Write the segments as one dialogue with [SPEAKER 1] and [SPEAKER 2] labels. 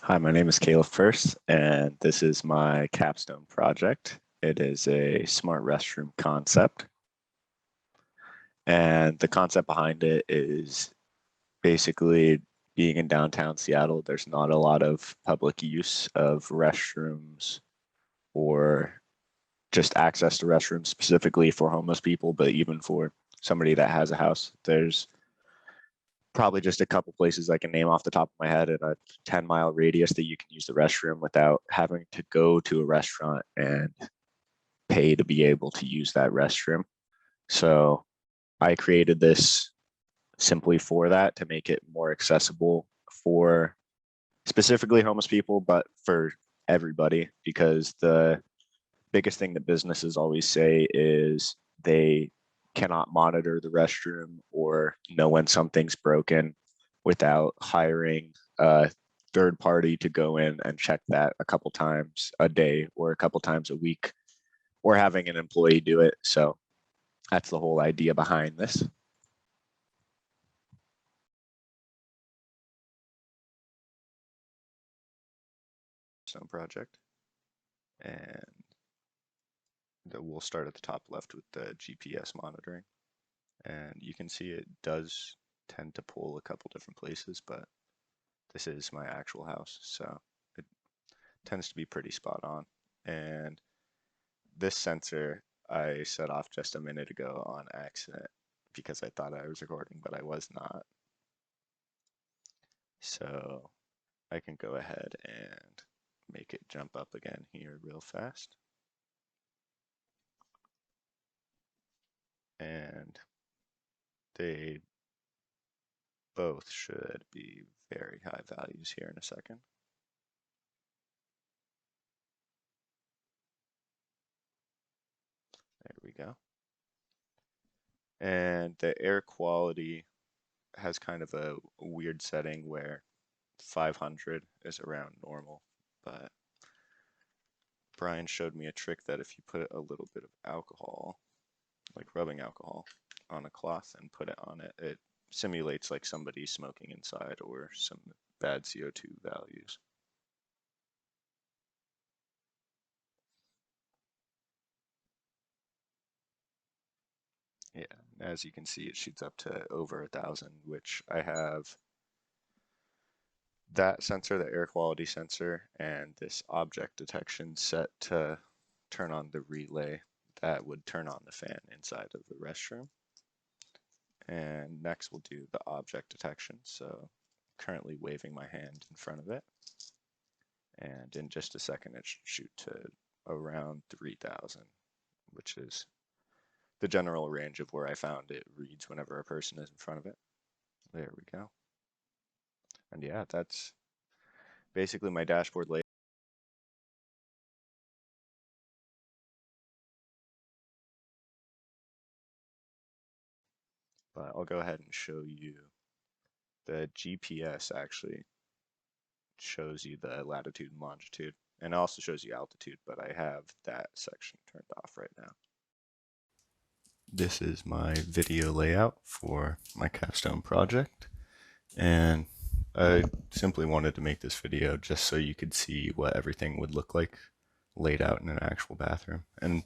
[SPEAKER 1] Hi, my name is Kalif Purce, and this is my Capstone project. It is a smart restroom concept. And the concept behind it is basically being in downtown Seattle, there's not a lot of public use of restrooms or just access to restrooms specifically for homeless people, but even for somebody that has a house. There's probably just a couple places I can name off the top of my head in a 10-mile radius that you can use the restroom without having to go to a restaurant and pay to be able to use that restroom. So I created this simply for that, to make it more accessible for specifically homeless people, but for everybody, because the biggest thing that businesses always say is they cannot monitor the restroom or know when something's broken without hiring a third party to go in and check that a couple times a day or a couple times a week, or having an employee do it. So that's the whole idea behind this. Capstone Project. And we'll start at the top left with the GPS monitoring. And you can see it does tend to pull a couple different places, but this is my actual house, so it tends to be pretty spot on. And this sensor I set off just a minute ago on accident because I thought I was recording, but I was not. So I can go ahead and make it jump up again here real fast. And they both should be very high values here in a second. There we go. And the air quality has kind of a weird setting where 500 is around normal, but Brian showed me a trick that if you put a little bit of alcohol, like rubbing alcohol, on a cloth and put it on it, it simulates like somebody smoking inside or some bad CO2 values. Yeah, as you can see, it shoots up to over 1,000, which I have that sensor, the air quality sensor, and this object detection set to turn on the relay that would turn on the fan inside of the restroom. And next we'll do the object detection. So currently waving my hand in front of it. And in just a second, it should shoot to around 3,000, which is the general range of where I found it reads whenever a person is in front of it. There we go. And yeah, that's basically my dashboard layout. But I'll go ahead and show you the GPS actually shows you the latitude and longitude, and it also shows you altitude, but I have that section turned off right now. This is my video layout for my capstone project, and I simply wanted to make this video just so you could see what everything would look like laid out in an actual bathroom. And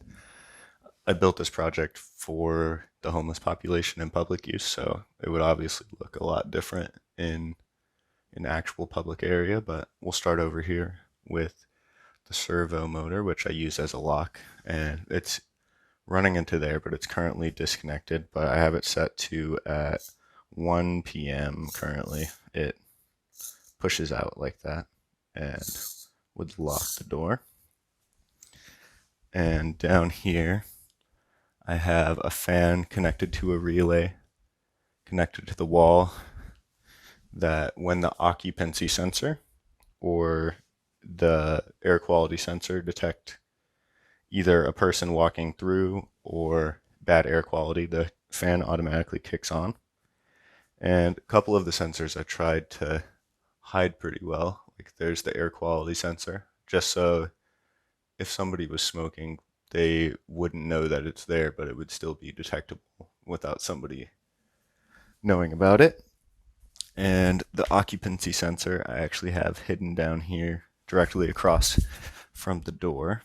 [SPEAKER 1] I built this project for the homeless population in public use, so it would obviously look a lot different in an actual public area, but we'll start over here with the servo motor, which I use as a lock, and it's running into there, but it's currently disconnected, but I have it set to at 1 p.m. currently. It pushes out like that and would lock the door. And down here, I have a fan connected to a relay connected to the wall that when the occupancy sensor or the air quality sensor detect either a person walking through or bad air quality, the fan automatically kicks on. And a couple of the sensors I tried to hide pretty well. Like there's the air quality sensor, just so if somebody was smoking, they wouldn't know that it's there, but it would still be detectable without somebody knowing about it.
[SPEAKER 2] And the occupancy sensor I actually have hidden down here directly across from the door.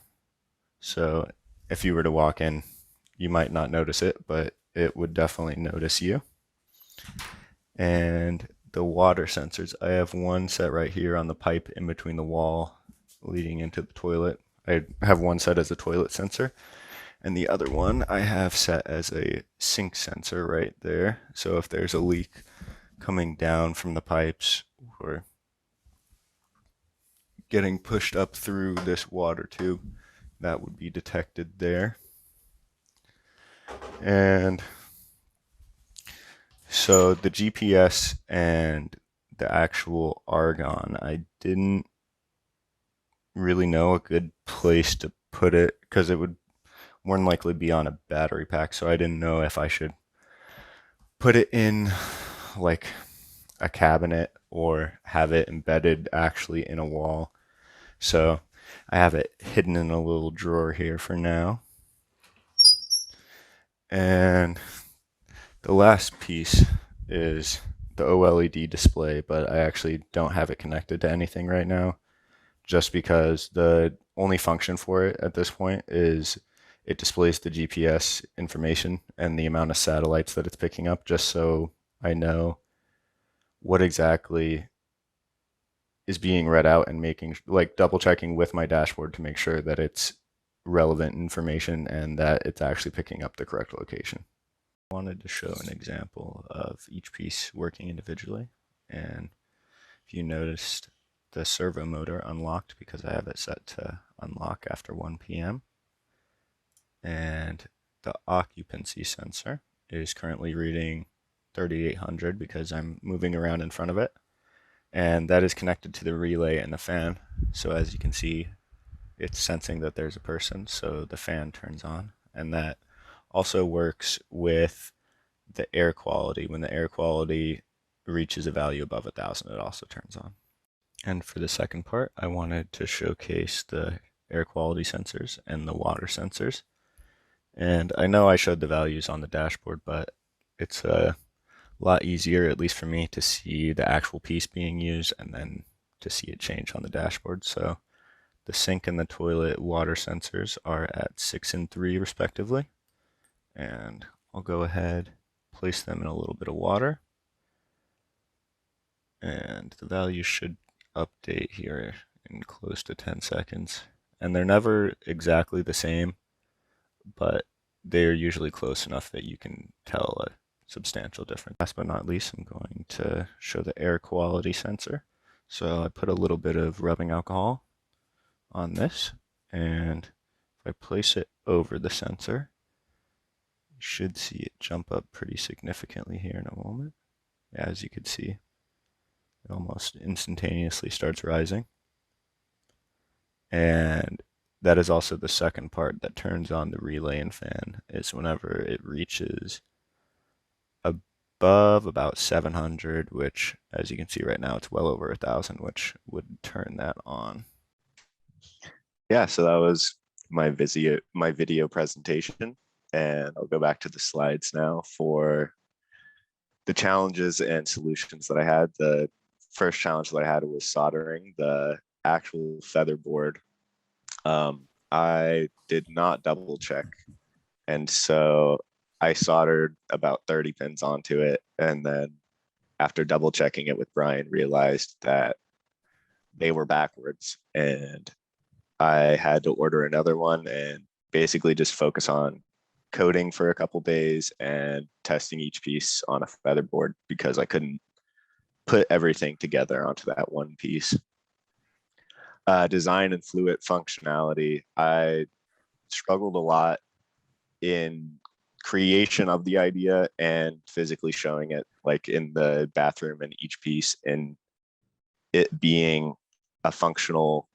[SPEAKER 2] So if you were to walk in, you might not notice it, but it would definitely notice you. And the water sensors, I have one set right here on the pipe in between the wall leading into the toilet. I have one set as a toilet sensor, and the other one I have set as a sink sensor right there. So if there's a leak coming down from the pipes or getting pushed up through this water tube, that would be detected there. And so the GPS and the actual argon, I didn't really know a good place to put it because it would more than likely be on a battery pack. So I didn't know if I should put it in like a cabinet or have it embedded actually in a wall. So I have it hidden in a little drawer here for now. And the last piece is the OLED display, but I actually don't have it connected to anything right now just because the only function for it at this point is it displays the GPS information and the amount of satellites that it's picking up just so I know what exactly is being read out and making like double checking with my dashboard to make sure that it's relevant information and that it's actually picking up the correct location. I wanted to show an example of each piece working individually, and if you noticed, the servo motor unlocked because I have it set to unlock after 1 p.m. And the occupancy sensor is currently reading 3800 because I'm moving around in front of it. And that is connected to the relay and the fan. So as you can see, it's sensing that there's a person, so the fan turns on. And that also works with the air quality. When the air quality reaches a value above 1,000, it also turns on. And for the second part, I wanted to showcase the air quality sensors and the water sensors. And I know I showed the values on the dashboard, but it's a lot easier, at least for me, to see the actual piece being used and then to see it change on the dashboard. So the sink and the toilet water sensors are at 6 and 3 respectively. And I'll go ahead, place them in a little bit of water. And the value should update here in close to 10 seconds. And they're never exactly the same, but they're usually close enough that you can tell a substantial difference. Last but not least, I'm going to show the air quality sensor. So I put a little bit of rubbing alcohol on this, and if I place it over the sensor, you should see it jump up pretty significantly here in a moment. As you can see, it almost instantaneously starts rising. And that is also the second part that turns on the relay and fan, is whenever it reaches above about 700, which as you can see right now, it's well over 1,000, which would turn that on.
[SPEAKER 1] Yeah, so that was my video presentation, and I'll go back to the slides now for the challenges and solutions that I had. The first challenge that I had was soldering the actual featherboard. I did not double check, and so I soldered about 30 pins onto it, and then after double checking it with Brian, realized that they were backwards, and I had to order another one and basically just focus on coding for a couple days and testing each piece on a featherboard because I couldn't put everything together onto that one piece. Design and fluid functionality. I struggled a lot in creation of the idea and physically showing it, like in the bathroom and each piece, and it being a functional,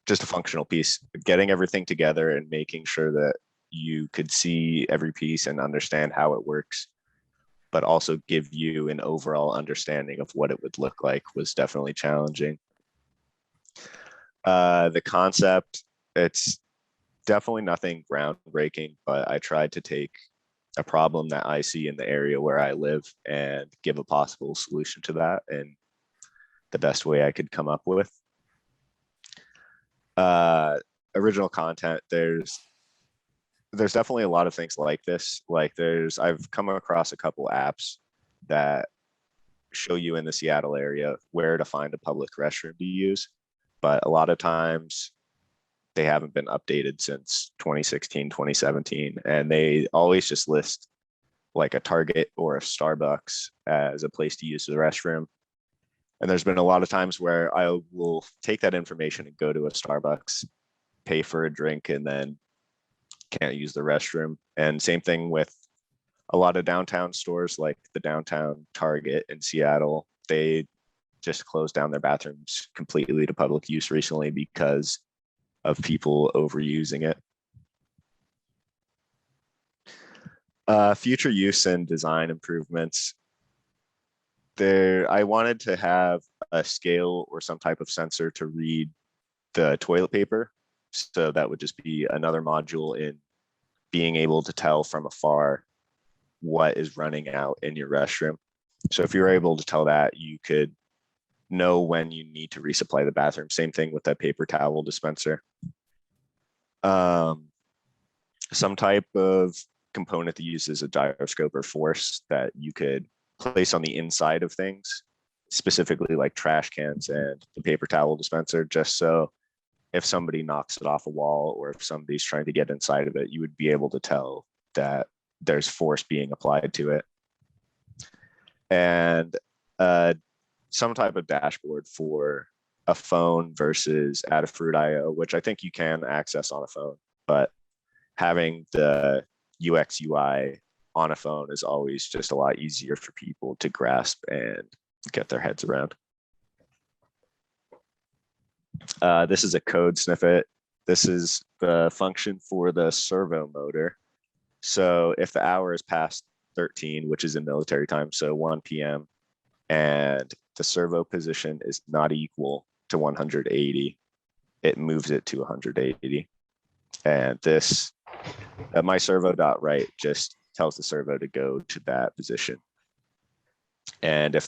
[SPEAKER 1] just a functional piece, getting everything together and making sure that you could see every piece and understand how it works, but also give you an overall understanding of what it would look like was definitely challenging. The concept, it's definitely nothing groundbreaking, but I tried to take a problem that I see in the area where I live and give a possible solution to that in the best way I could come up with. Original content, there's definitely a lot of things like this. Like I've come across a couple apps that show you in the Seattle area where to find a public restroom to use. But a lot of times they haven't been updated since 2016, 2017. And they always just list like a Target or a Starbucks as a place to use the restroom. And there's been a lot of times where I will take that information and go to a Starbucks, pay for a drink, and then can't use the restroom. And same thing with a lot of downtown stores, like the downtown Target in Seattle. They just closed down their bathrooms completely to public use recently because of people overusing it. Future use and design improvements. I wanted to have a scale or some type of sensor to read the toilet paper. So that would just be another module in being able to tell from afar what is running out in your restroom. So if you're able to tell that, you could know when you need to resupply the bathroom. Same thing with that paper towel dispenser. Some type of component that uses a gyroscope or force that you could place on the inside of things, specifically like trash cans and the paper towel dispenser, just so if somebody knocks it off a wall or if somebody's trying to get inside of it, you would be able to tell that there's force being applied to it. And some type of dashboard for a phone versus Adafruit IO, which I think you can access on a phone, but having the UX UI on a phone is always just a lot easier for people to grasp and get their heads around. This is a code snippet. This is the function for the servo motor. So if the hour is past 13, which is in military time, so 1 p.m., and the servo position is not equal to 180, it moves it to 180. And this, my servo.write just tells the servo to go to that position. And if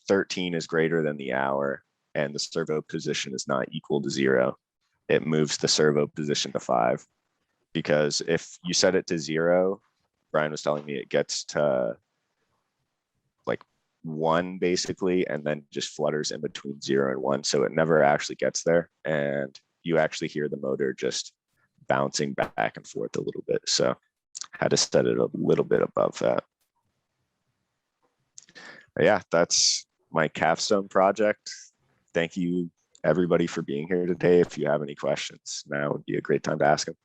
[SPEAKER 1] 13 is greater than the hour and the servo position is not equal to 0, it moves the servo position to 5. Because if you set it to 0, Brian was telling me it gets to like 1 basically, and then just flutters in between 0 and 1. So it never actually gets there. And you actually hear the motor just bouncing back and forth a little bit. So had to set it a little bit above that. But yeah, that's my Capstone project. Thank you everybody for being here today. If you have any questions, now would be a great time to ask them.